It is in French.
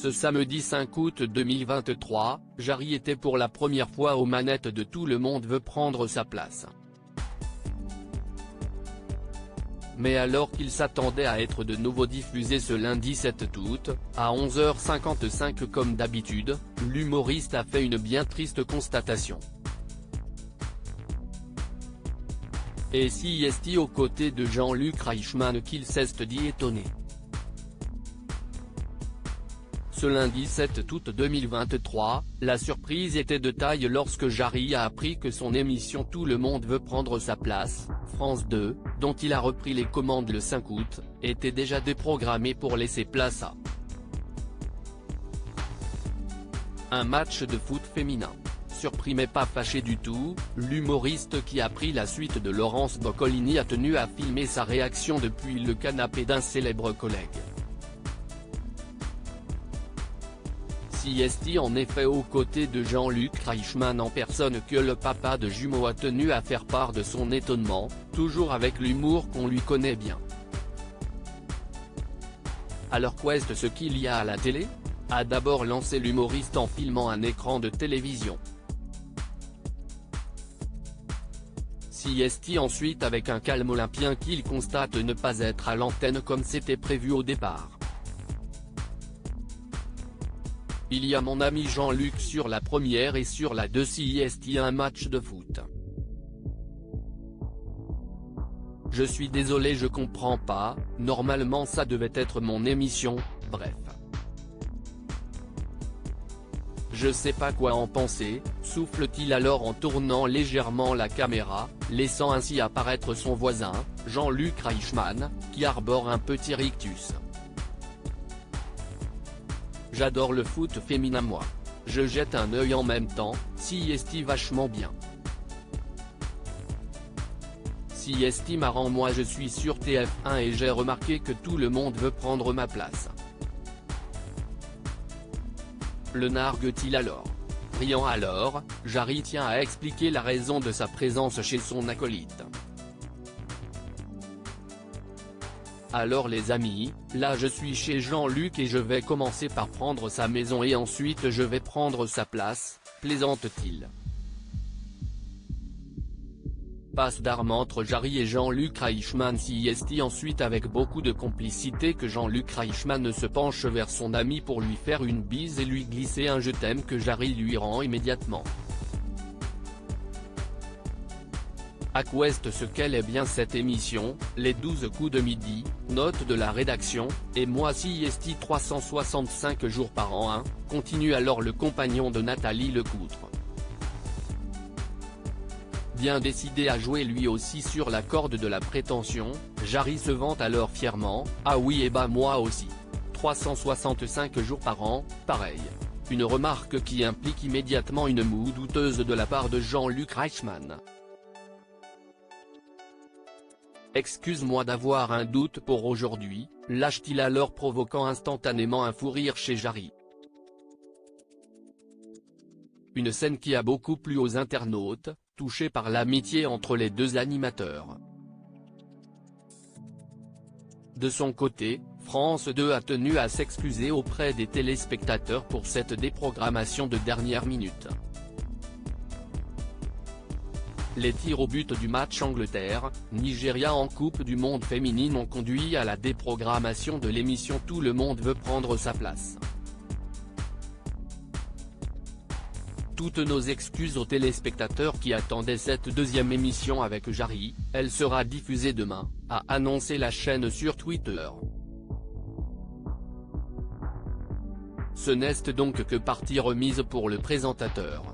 Ce samedi 5 août 2023, Jarry était pour la première fois aux manettes de Tout le monde veut prendre sa place. Mais alors qu'il s'attendait à être de nouveau diffusé ce lundi 7 août, à 11h55 comme d'habitude, l'humoriste a fait une bien triste constatation. Et si est-il aux côtés de Jean-Luc Reichmann qu'il s'est dit étonné. Ce lundi 7 août 2023, la surprise était de taille lorsque Jarry a appris que son émission Tout le monde veut prendre sa place, France 2, dont il a repris les commandes le 5 août, était déjà déprogrammée pour laisser place à un match de foot féminin. Surpris mais pas fâché du tout, l'humoriste qui a pris la suite de Laurence Boccolini a tenu à filmer sa réaction depuis le canapé d'un célèbre collègue. Si est en effet aux côtés de Jean-Luc Reichmann en personne que le papa de jumeaux a tenu à faire part de son étonnement, toujours avec l'humour qu'on lui connaît bien. Alors qu'est ce qu'il y a à la télé ? A d'abord lancé l'humoriste en filmant un écran de télévision. Si est ensuite avec un calme olympien qu'il constate ne pas être à l'antenne comme c'était prévu au départ. Il y a mon ami Jean-Luc sur la première et sur la 2 si est un match de foot. Je suis désolé, je comprends pas, normalement ça devait être mon émission, bref. Je sais pas quoi en penser, souffle-t-il alors en tournant légèrement la caméra, laissant ainsi apparaître son voisin, Jean-Luc Reichmann, qui arbore un petit rictus. J'adore le foot féminin moi. Je jette un œil en même temps, si est vachement bien. Si est marrant moi je suis sur TF1 et j'ai remarqué que tout le monde veut prendre ma place. Le nargue-t-il alors. Riant alors, Jarry tient à expliquer la raison de sa présence chez son acolyte. Alors les amis, là je suis chez Jean-Luc et je vais commencer par prendre sa maison et ensuite je vais prendre sa place, plaisante-t-il. Passe d'armes entre Jarry et Jean-Luc Reichmann si est ensuite avec beaucoup de complicité que Jean-Luc Reichmann se penche vers son ami pour lui faire une bise et lui glisser un je t'aime que Jarry lui rend immédiatement. À qu'ouest ce qu'elle est bien cette émission, les 12 coups de midi, note de la rédaction, et moi si est 365 jours par an hein, continue alors le compagnon de Nathalie Lecoutre. Bien décidé à jouer lui aussi sur la corde de la prétention, Jarry se vante alors fièrement, ah oui et bah moi aussi. 365 jours par an, pareil. Une remarque qui implique immédiatement une moue douteuse de la part de Jean-Luc Reichmann. Excuse-moi d'avoir un doute pour aujourd'hui, lâche-t-il alors provoquant instantanément un fou rire chez Jarry. Une scène qui a beaucoup plu aux internautes, touchés par l'amitié entre les deux animateurs. De son côté, France 2 a tenu à s'excuser auprès des téléspectateurs pour cette déprogrammation de dernière minute. Les tirs au but du match Angleterre-Nigeria en Coupe du Monde féminine ont conduit à la déprogrammation de l'émission Tout le monde veut prendre sa place. Toutes nos excuses aux téléspectateurs qui attendaient cette deuxième émission avec Jarry, elle sera diffusée demain, a annoncé la chaîne sur Twitter. Ce n'est donc que partie remise pour le présentateur.